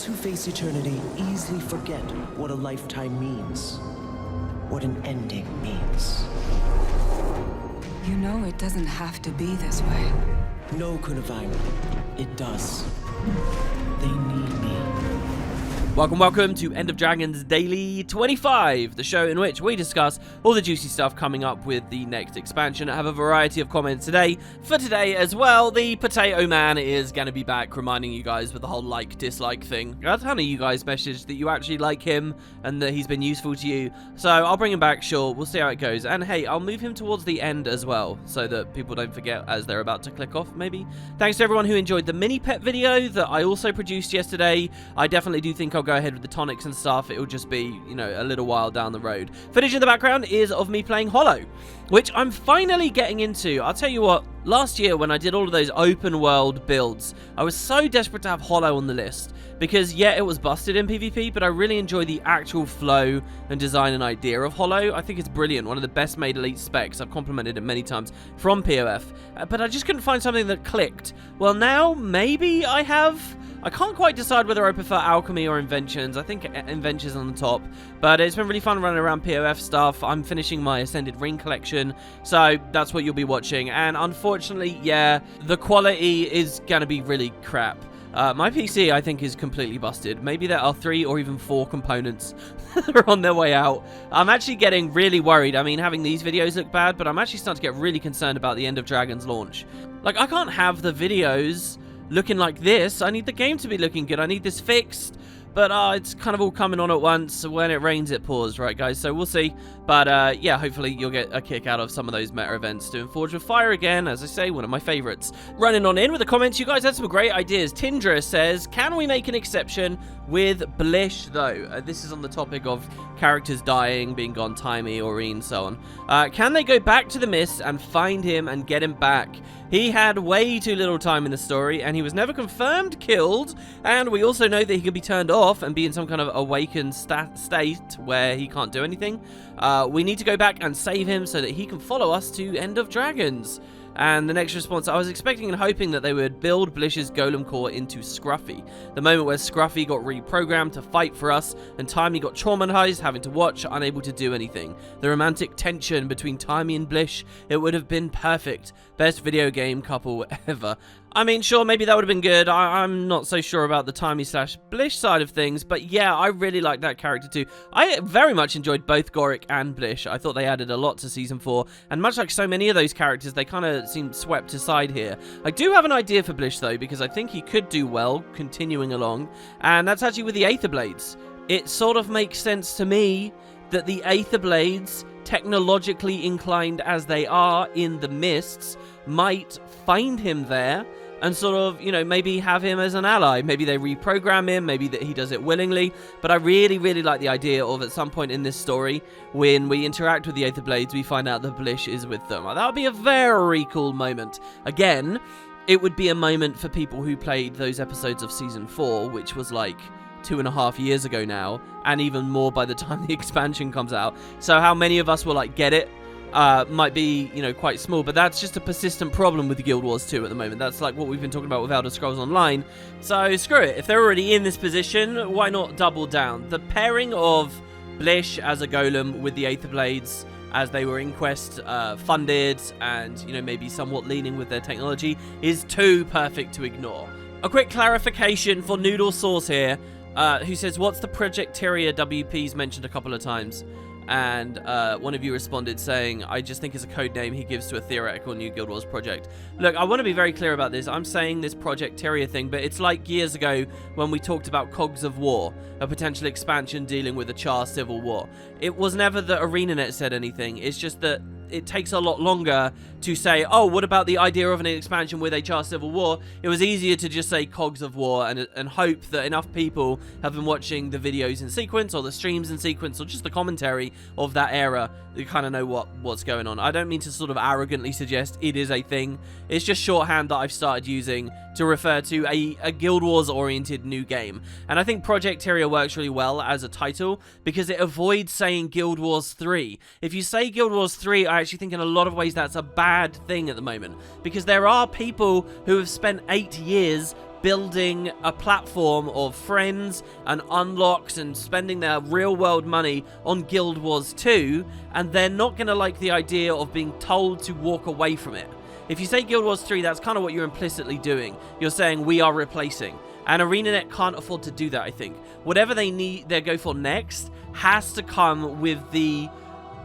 Those who face eternity easily forget what a lifetime means, what an ending means. You know it doesn't have to be this way. No, Kunavine, it does. They need me. Welcome to End of Dragons Daily 25, the show in which we discuss all the juicy stuff coming up with the next expansion. I have a variety of comments today. For today as well, the Potato Man is going to be back, reminding you guys with the whole like-dislike thing. A ton of you guys messaged that you actually like him and that he's been useful to you. So I'll bring him back, sure. We'll see how it goes. And hey, I'll move him towards the end as well, so that people don't forget as they're about to click off, maybe. Thanks to everyone who enjoyed the mini-pet video that I also produced yesterday. I definitely do think I'll go ahead with the tonics and stuff. It'll just be, you know, a little while down the road. Footage in the background is of me playing Hollow, which I'm finally getting into. I'll tell you what, last year when I did all of those open world builds, I was so desperate to have Hollow on the list because, yeah, it was busted in PvP, but I really enjoy the actual flow and design and idea of Hollow. I think it's brilliant. One of the best made elite specs. I've complimented it many times from POF, but I just couldn't find something that clicked. Well, now maybe I have. I can't quite decide whether I prefer Alchemy or Inventions. I think Inventions on the top, but it's been really fun running around POF stuff. I'm finishing my Ascended Ring collection, so that's what you'll be watching. And unfortunately, yeah, the quality is going to be really crap. My PC, I think, is completely busted. Maybe there are 3 or even 4 components that are on their way out. I'm actually getting really worried. I mean, having these videos look bad, but I'm actually starting to get really concerned about the End of Dragons launch. Like, I can't have the videos looking like this. I need the game to be looking good. I need this fixed. But it's kind of all coming on at once. When it rains, it pours, right, guys? So we'll see. But yeah, hopefully you'll get a kick out of some of those meta events. Doing Forge with Fire again, as I say, one of my favorites. Running on in with the comments, you guys had some great ideas. Tindra says, can we make an exception with Blish, though? This is on the topic of characters dying, being gone, Timey, Aureen, so on. Can they go back to the Mist and find him and get him back? He had way too little time in the story, and he was never confirmed killed, and we also know that he can be turned off and be in some kind of awakened state where he can't do anything. We need to go back and save him so that he can follow us to End of Dragons. And the next response, I was expecting and hoping that they would build Blish's Golem Core into Scruffy. The moment where Scruffy got reprogrammed to fight for us, and Timey got traumatized, having to watch, unable to do anything. The romantic tension between Timey and Blish, it would have been perfect. Best video game couple ever. I mean, sure, maybe that would have been good. I'm not so sure about the Timey/Blish side of things, but yeah, I really like that character too. I very much enjoyed both Goric and Blish. I thought they added a lot to Season 4, and much like so many of those characters, they kind of seem swept aside here. I do have an idea for Blish, though, because I think he could do well continuing along, and that's actually with the Aether Blades. It sort of makes sense to me that the Aether Blades, technologically inclined as they are in the Mists, might find him there and sort of, you know, maybe have him as an ally. Maybe they reprogram him, maybe that he does it willingly. But I really, really like the idea of at some point in this story, when we interact with the Aether Blades, we find out that Blish is with them. That would be a very cool moment. Again, it would be a moment for people who played those episodes of Season 4, which was like 2.5 years ago now, and even more by the time the expansion comes out. So how many of us will like get it might be, you know, quite small, but that's just a persistent problem with Guild Wars 2 at the moment. That's like what we've been talking about with Elder Scrolls Online. So screw it. If they're already in this position, why not double down? The pairing of Blish as a golem with the Aether Blades, as they were Inquest funded and, you know, maybe somewhat leaning with their technology, is too perfect to ignore. A quick clarification for Noodle Sauce here, who says, what's the Project Terrier WP's mentioned a couple of times? And one of you responded saying, I just think it's a code name he gives to a theoretical new Guild Wars project. Look, I want to be very clear about this. I'm saying this Project Terrier thing, but it's like years ago when we talked about Cogs of War, a potential expansion dealing with the Char Civil War. It was never that ArenaNet said anything. It's just that it takes a lot longer to say, oh, what about the idea of an expansion with a Char Civil War? It was easier to just say Cogs of War and hope that enough people have been watching the videos in sequence or the streams in sequence or just the commentary of that era. You kind of know what's going on. I don't mean to sort of arrogantly suggest it is a thing. It's just shorthand that I've started using to refer to a Guild Wars oriented new game. And I think Project Terrier works really well as a title because it avoids saying Guild Wars 3. If you say Guild Wars 3, I actually think in a lot of ways that's a bad thing at the moment, because there are people who have spent 8 years building a platform of friends and unlocks and spending their real world money on Guild Wars 2, and they're not going to like the idea of being told to walk away from it. If you say Guild Wars 3, that's kind of what you're implicitly doing. You're saying we are replacing. And ArenaNet can't afford to do that, I think. Whatever they go for next has to come with the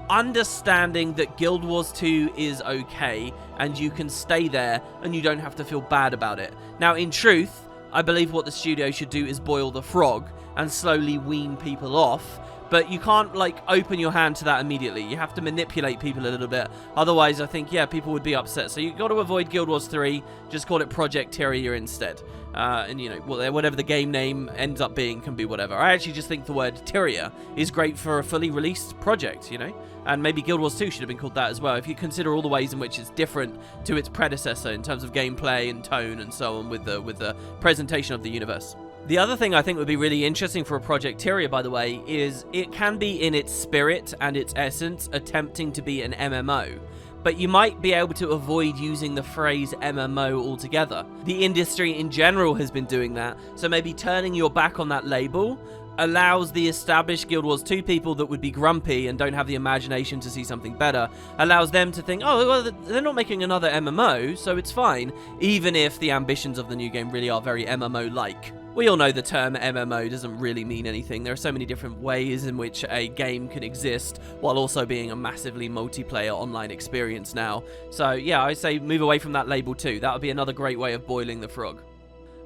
understanding that Guild Wars 2 is okay and you can stay there and you don't have to feel bad about it. Now, in truth, I believe what the studio should do is boil the frog and slowly wean people off, but you can't, like, open your hand to that immediately. You have to manipulate people a little bit. Otherwise, I think, yeah, people would be upset. So you've got to avoid Guild Wars 3. Just call it Project Terrier instead. And, you know, whatever the game name ends up being can be whatever. I actually just think the word Terrier is great for a fully released project, you know? And maybe Guild Wars 2 should have been called that as well, if you consider all the ways in which it's different to its predecessor in terms of gameplay and tone and so on with the presentation of the universe. The other thing I think would be really interesting for a Project Terrier, by the way, is it can be in its spirit and its essence attempting to be an MMO. But you might be able to avoid using the phrase MMO altogether. The industry in general has been doing that, so maybe turning your back on that label allows the established Guild Wars 2 people that would be grumpy and don't have the imagination to see something better, allows them to think, oh, well, they're not making another MMO, so it's fine, even if the ambitions of the new game really are very MMO-like. We all know the term MMO doesn't really mean anything. There are so many different ways in which a game can exist while also being a massively multiplayer online experience now. So yeah, I say move away from that label too. That would be another great way of boiling the frog.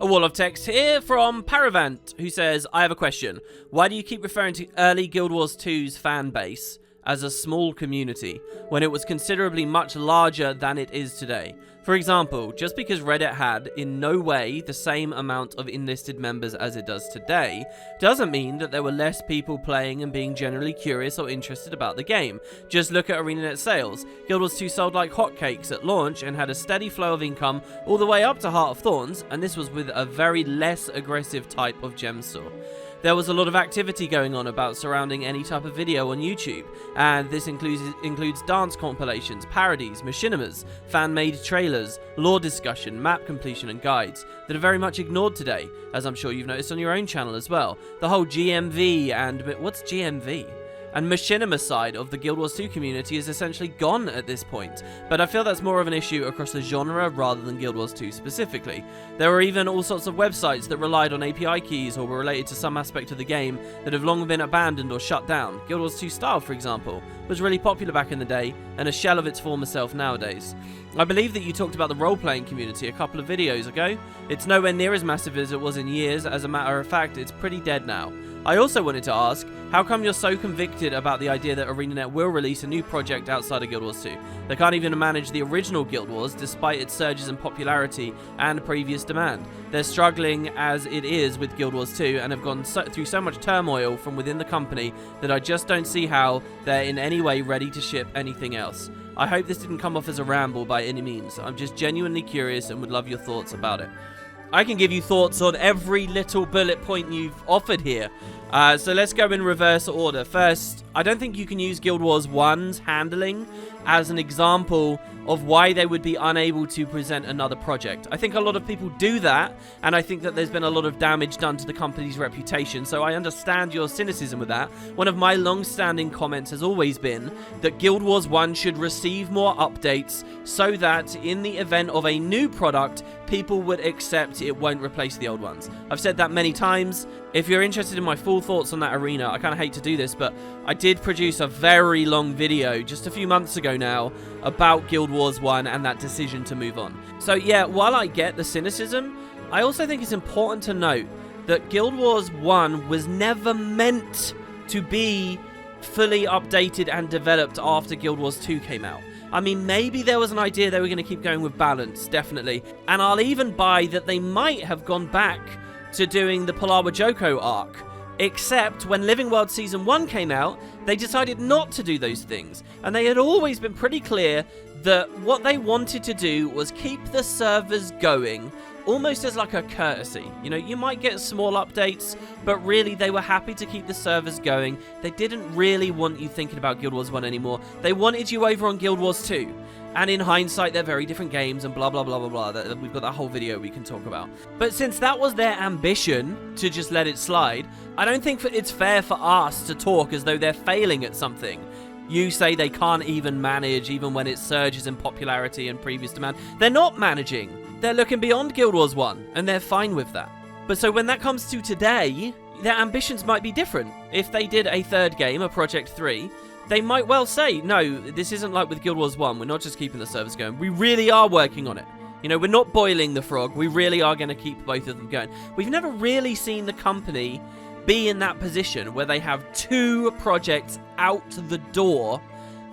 A wall of text here from Paravant, who says, I have a question. Why do you keep referring to early Guild Wars 2's fan base as a small community when it was considerably much larger than it is today? For example, just because Reddit had in no way the same amount of enlisted members as it does today, doesn't mean that there were less people playing and being generally curious or interested about the game. Just look at ArenaNet sales. Guild Wars 2 sold like hotcakes at launch and had a steady flow of income all the way up to Heart of Thorns, and this was with a very less aggressive type of gem store. There was a lot of activity going on about surrounding any type of video on YouTube, and this includes dance compilations, parodies, machinimas, fan-made trailers, lore discussion, map completion and guides that are very much ignored today, as I'm sure you've noticed on your own channel as well. The whole GMV and... what's GMV? And machinima side of the Guild Wars 2 community is essentially gone at this point, but I feel that's more of an issue across the genre rather than Guild Wars 2 specifically. There were even all sorts of websites that relied on API keys or were related to some aspect of the game that have long been abandoned or shut down. Guild Wars 2 Style, for example, was really popular back in the day and a shell of its former self nowadays. I believe that you talked about the role-playing community a couple of videos ago. It's nowhere near as massive as it was in years. As a matter of fact, it's pretty dead now. I also wanted to ask, how come you're so convicted about the idea that ArenaNet will release a new project outside of Guild Wars 2? They can't even manage the original Guild Wars despite its surges in popularity and previous demand. They're struggling as it is with Guild Wars 2 and have gone through so much turmoil from within the company that I just don't see how they're in any way ready to ship anything else. I hope this didn't come off as a ramble by any means. I'm just genuinely curious and would love your thoughts about it. I can give you thoughts on every little bullet point you've offered here. So let's go in reverse order. First, I don't think you can use Guild Wars 1's handling as an example of why they would be unable to present another project. I think a lot of people do that, and I think that there's been a lot of damage done to the company's reputation, so I understand your cynicism with that. One of my long-standing comments has always been that Guild Wars 1 should receive more updates so that in the event of a new product, people would accept it won't replace the old ones. I've said that many times. If you're interested in my full thoughts on that arena, I kind of hate to do this, but I did produce a very long video just a few months ago now about Guild Wars 1 and that decision to move on. So yeah, while I get the cynicism, I also think it's important to note that Guild Wars 1 was never meant to be fully updated and developed after Guild Wars 2 came out. I mean, maybe there was an idea they were going to keep going with balance, definitely. And I'll even buy that they might have gone back to doing the Palawa Joko arc. Except when Living World Season 1 came out, they decided not to do those things. And they had always been pretty clear that what they wanted to do was keep the servers going, almost as like a courtesy. You know, you might get small updates, but really they were happy to keep the servers going. They didn't really want you thinking about Guild Wars 1 anymore. They wanted you over on Guild Wars 2. And in hindsight, they're very different games and blah, blah, blah, blah, blah. We've got that whole video we can talk about. But since that was their ambition to just let it slide, I don't think it's fair for us to talk as though they're failing at something. You say they can't even manage, even when it surges in popularity and previous demand. They're not managing. They're looking beyond Guild Wars 1, and they're fine with that. But so when that comes to today, their ambitions might be different. If they did a third game, a Project 3, they might well say, no, this isn't like with Guild Wars 1. We're not just keeping the servers going. We really are working on it. You know, we're not boiling the frog. We really are going to keep both of them going. We've never really seen the company be in that position where they have 2 projects out the door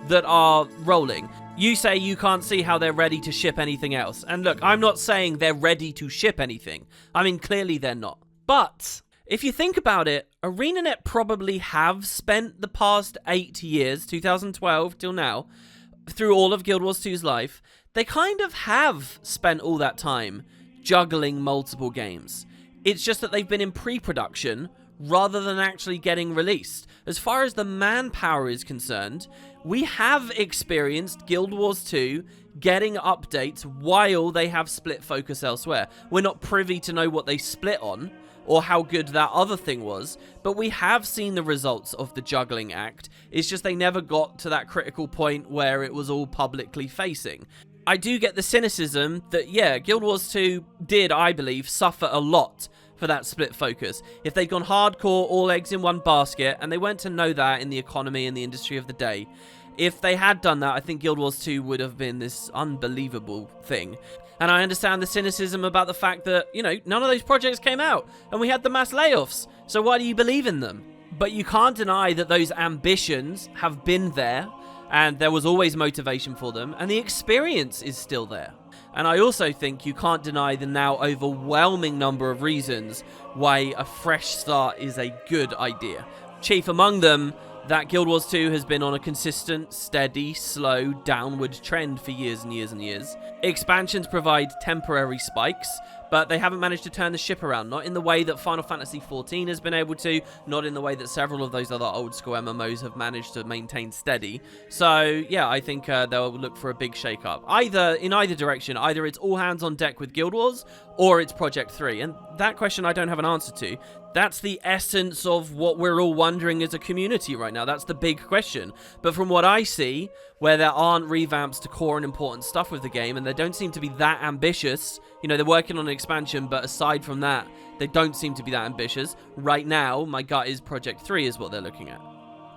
that are rolling. You say you can't see how they're ready to ship anything else. And look, I'm not saying they're ready to ship anything. I mean, clearly they're not. But if you think about it, ArenaNet probably have spent the past 8 years, 2012 till now, through all of Guild Wars 2's life, they kind of have spent all that time juggling multiple games. It's just that they've been in pre-production rather than actually getting released. As far as the manpower is concerned, we have experienced Guild Wars 2 getting updates while they have split focus elsewhere. We're not privy to know what they split on, or how good that other thing was, but we have seen the results of the juggling act. It's just they never got to that critical point where it was all publicly facing. I do get the cynicism that, yeah, Guild Wars 2 did, I believe, suffer a lot for that split focus. If they'd gone hardcore, all eggs in one basket, and they weren't to know that in the economy and the industry of the day, if they had done that, I think Guild Wars 2 would have been this unbelievable thing. And I understand the cynicism about the fact that, you know, none of those projects came out, and we had the mass layoffs, so why do you believe in them? But you can't deny that those ambitions have been there, and there was always motivation for them, and the experience is still there. And I also think you can't deny the now overwhelming number of reasons why a fresh start is a good idea. Chief among them, that Guild Wars 2 has been on a consistent, steady, slow, downward trend for years and years and years. Expansions provide temporary spikes, but they haven't managed to turn the ship around. Not in the way that Final Fantasy XIV has been able to, not in the way that several of those other old-school MMOs have managed to maintain steady. So, yeah, I think they'll look for a big shake-up. In either direction, either it's all hands on deck with Guild Wars, or it's Project 3. And that question I don't have an answer to. That's the essence of what we're all wondering as a community right now. That's the big question. But from what I see, where there aren't revamps to core and important stuff with the game, and they don't seem to be that ambitious, you know, they're working on an expansion, but aside from that, they don't seem to be that ambitious. Right now, my gut is Project 3 is what they're looking at.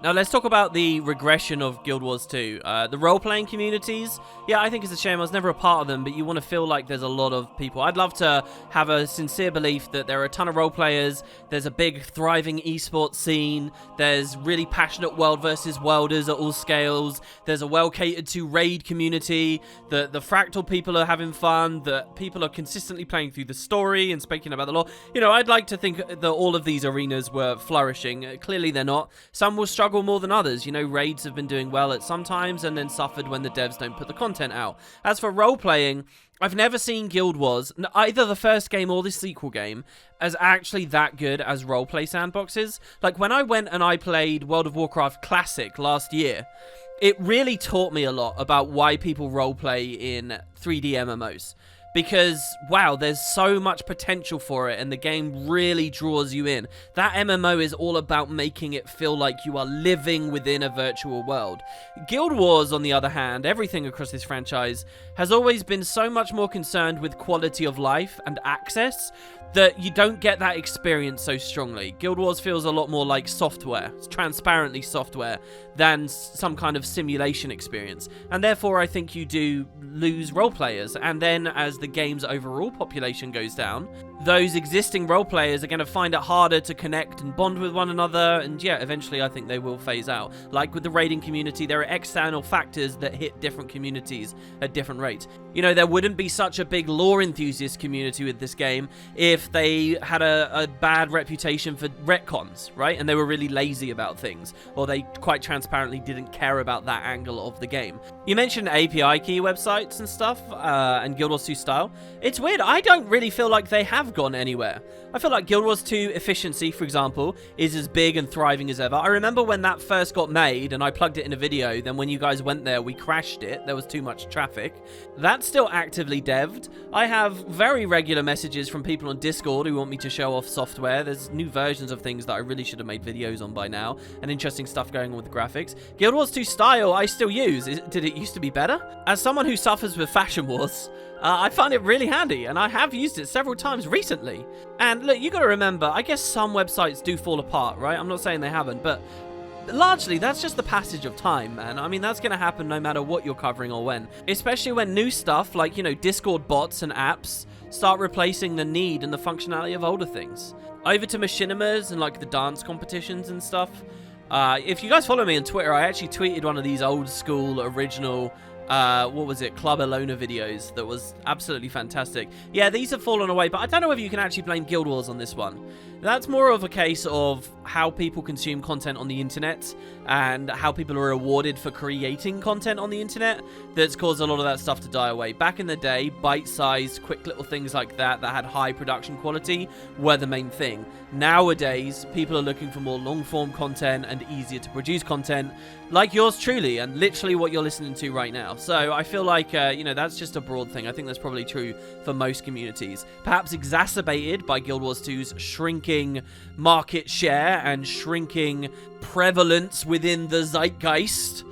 Now, let's talk about the regression of Guild Wars 2. The role-playing communities, yeah, I think it's a shame. I was never a part of them, but you want to feel like there's a lot of people. I'd love to have a sincere belief that there are a ton of role-players, there's a big, thriving esports scene, there's really passionate world versus worlders at all scales, there's a well-catered-to raid community, that the Fractal people are having fun, that people are consistently playing through the story and speaking about the lore. You know, I'd like to think that all of these arenas were flourishing. Clearly, they're not. Some will struggle more than others. You know, raids have been doing well at some times and then suffered when the devs don't put the content out. As for role-playing, I've never seen Guild Wars, either the first game or the sequel game, as actually that good as roleplay sandboxes. Like, when I went and I played World of Warcraft Classic last year, it really taught me a lot about why people roleplay in 3D MMOs. Because, wow, there's so much potential for it, and the game really draws you in. That MMO is all about making it feel like you are living within a virtual world. Guild Wars, on the other hand, everything across this franchise, has always been so much more concerned with quality of life and access that you don't get that experience so strongly. Guild Wars feels a lot more like software, transparently software, than some kind of simulation experience. And therefore, I think you do lose role players. And then as the game's overall population goes down, those existing role players are going to find it harder to connect and bond with one another. And yeah, eventually I think they will phase out. Like with the raiding community, there are external factors that hit different communities at different rates. You know, there wouldn't be such a big lore enthusiast community with this game if they had a bad reputation for retcons, right? And they were really lazy about things, or they quite transparently didn't care about that angle of the game. You mentioned API key websites and stuff, and Guild Wars 2 style. It's weird, I don't really feel like they have gone anywhere. I feel like Guild Wars 2 efficiency, for example, is as big and thriving as ever. I remember when that first got made and I plugged it in a video, then when you guys went there, we crashed it. There was too much traffic. That's still actively devved. I have very regular messages from people on Discord who want me to show off software. There's new versions of things that I really should have made videos on by now, and interesting stuff going on with the graphics. Guild Wars 2 style I still use. Did it used to be better? As someone who suffers with fashion wars, I find it really handy, and I have used it several times recently. And look, you gotta remember, I guess some websites do fall apart, right? I'm not saying they haven't, but largely, that's just the passage of time, man. I mean, that's going to happen no matter what you're covering or when. Especially when new stuff like, you know, Discord bots and apps start replacing the need and the functionality of older things. Over to machinimas and, like, the dance competitions and stuff. If you guys follow me on Twitter, I actually tweeted one of these old school, original, what was it, Club Alona videos that was absolutely fantastic. Yeah, these have fallen away, but I don't know whether you can actually blame Guild Wars on this one. That's more of a case of how people consume content on the internet and how people are rewarded for creating content on the internet that's caused a lot of that stuff to die away. Back in the day, bite-sized, quick little things like that had high production quality were the main thing. Nowadays, people are looking for more long-form content and easier to produce content like yours truly and literally what you're listening to right now. So I feel like, you know, that's just a broad thing. I think that's probably true for most communities. Perhaps exacerbated by Guild Wars 2's shrinking market share and shrinking prevalence within the zeitgeist.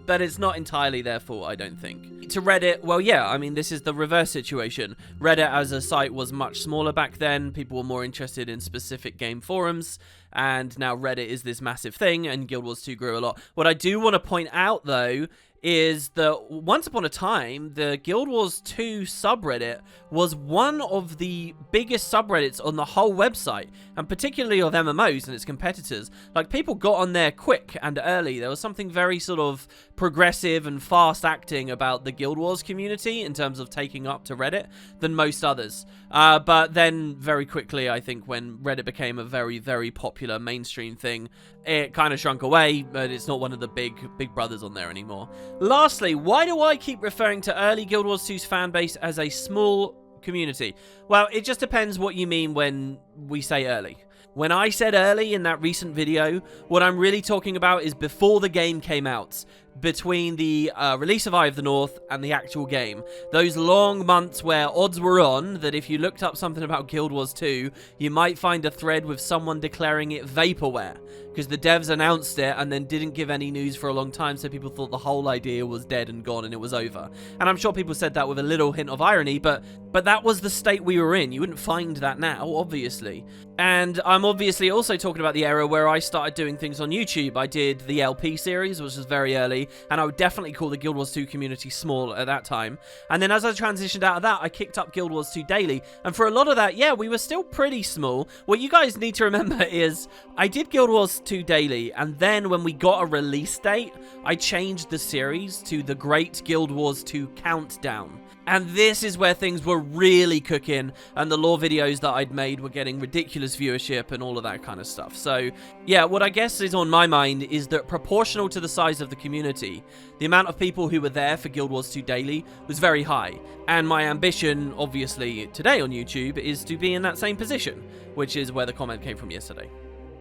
But it's not entirely their fault, I don't think. To Reddit, well, yeah, I mean, this is the reverse situation. Reddit as a site was much smaller back then. People were more interested in specific game forums, and now Reddit is this massive thing, and Guild Wars 2 grew a lot. What I do want to point out, though, is that once upon a time, the Guild Wars 2 subreddit was one of the biggest subreddits on the whole website, and particularly of MMOs and its competitors. Like, people got on there quick and early. There was something very sort of progressive and fast acting about the Guild Wars community in terms of taking up to Reddit than most others. But then very quickly, I think when Reddit became a very, very popular mainstream thing, it kind of shrunk away, but it's not one of the big brothers on there anymore. Lastly, why do I keep referring to early Guild Wars 2's fanbase as a small community? Well, it just depends what you mean when we say early. When I said early in that recent video, what I'm really talking about is before the game came out, between the release of Eye of the North and the actual game. Those long months where odds were on that if you looked up something about Guild Wars 2, you might find a thread with someone declaring it vaporware, because the devs announced it and then didn't give any news for a long time, so people thought the whole idea was dead and gone and it was over. And I'm sure people said that with a little hint of irony, but that was the state we were in. You wouldn't find that now, obviously. And I'm obviously also talking about the era where I started doing things on YouTube. I did the LP series, which was very early, and I would definitely call the Guild Wars 2 community small at that time. And then as I transitioned out of that, I kicked up Guild Wars 2 Daily, and for a lot of that, yeah, we were still pretty small. What you guys need to remember is I did Guild Wars 2 Daily, and then when we got a release date, I changed the series to the Great Guild Wars 2 Countdown. And this is where things were really cooking, and the lore videos that I'd made were getting ridiculous viewership and all of that kind of stuff. So, yeah, what I guess is on my mind is that proportional to the size of the community, the amount of people who were there for Guild Wars 2 Daily was very high. And my ambition, obviously, today on YouTube is to be in that same position, which is where the comment came from yesterday.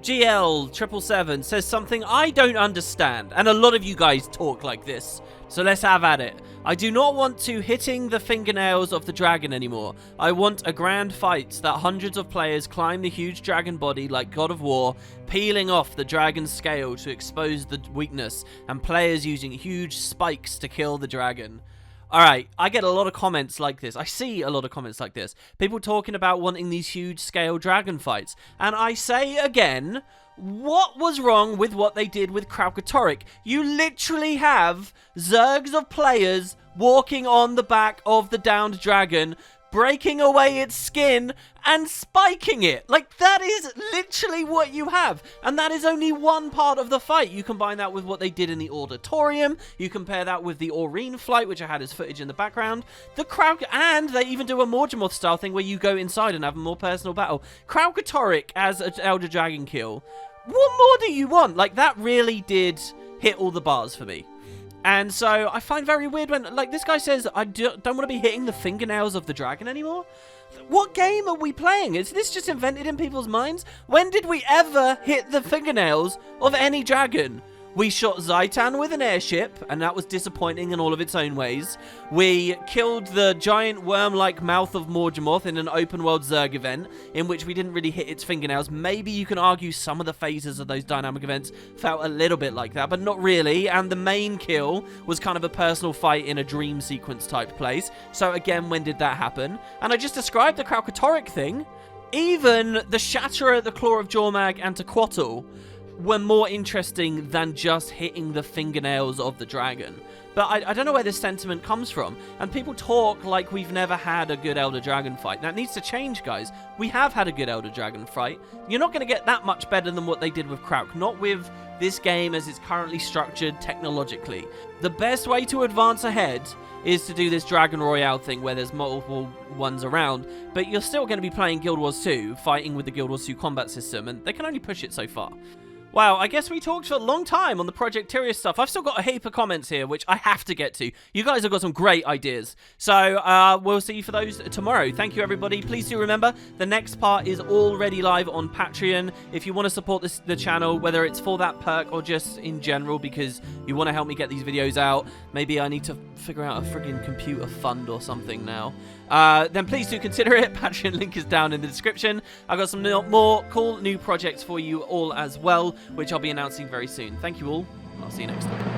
GL777 says something I don't understand, and a lot of you guys talk like this, so let's have at it. I do not want to hitting the fingernails of the dragon anymore. I want a grand fight that hundreds of players climb the huge dragon body like God of War, peeling off the dragon's scale to expose the weakness, and players using huge spikes to kill the dragon. Alright, I get a lot of comments like this. I see a lot of comments like this. People talking about wanting these huge scale dragon fights. And I say again, what was wrong with what they did with Kralkatorrik? You literally have zergs of players walking on the back of the downed dragon, breaking away its skin and spiking it. Like, that is literally what you have. And that is only one part of the fight. You combine that with what they did in the auditorium. You compare that with the Aurene flight, which I had as footage in the background. The crowd, and they even do a Morgemoth style thing where you go inside and have a more personal battle. Kraukatoric as an Elder Dragon kill. What more do you want? Like, that really did hit all the bars for me. And so I find very weird when, like, this guy says, I don't want to be hitting the fingernails of the dragon anymore. What game are we playing? Is this just invented in people's minds? When did we ever hit the fingernails of any dragon? We shot Zaitan with an airship, and that was disappointing in all of its own ways. We killed the giant worm-like mouth of Morgemoth in an open-world Zerg event, in which we didn't really hit its fingernails. Maybe you can argue some of the phases of those dynamic events felt a little bit like that, but not really. And the main kill was kind of a personal fight in a dream sequence type place. So again, when did that happen? And I just described the Kraukatoric thing. Even the Shatterer, the Claw of Jormag, and Tequatl were more interesting than just hitting the fingernails of the dragon. But I don't know where this sentiment comes from. And people talk like we've never had a good Elder Dragon fight. That needs to change, guys. We have had a good Elder Dragon fight. You're not going to get that much better than what they did with Krauk. Not with this game as it's currently structured technologically. The best way to advance ahead is to do this Dragon Royale thing where there's multiple ones around. But you're still going to be playing Guild Wars 2, fighting with the Guild Wars 2 combat system. And they can only push it so far. Wow, I guess we talked for a long time on the Project Terrier stuff. I've still got a heap of comments here, which I have to get to. You guys have got some great ideas. So, we'll see you for those tomorrow. Thank you, everybody. Please do remember, the next part is already live on Patreon. If you want to support the channel, whether it's for that perk or just in general because you want to help me get these videos out, maybe I need to figure out a friggin' computer fund or something now, then please do consider it. Patreon link is down in the description. I've got some more cool new projects for you all as well, which I'll be announcing very soon. Thank you all, and I'll see you next time.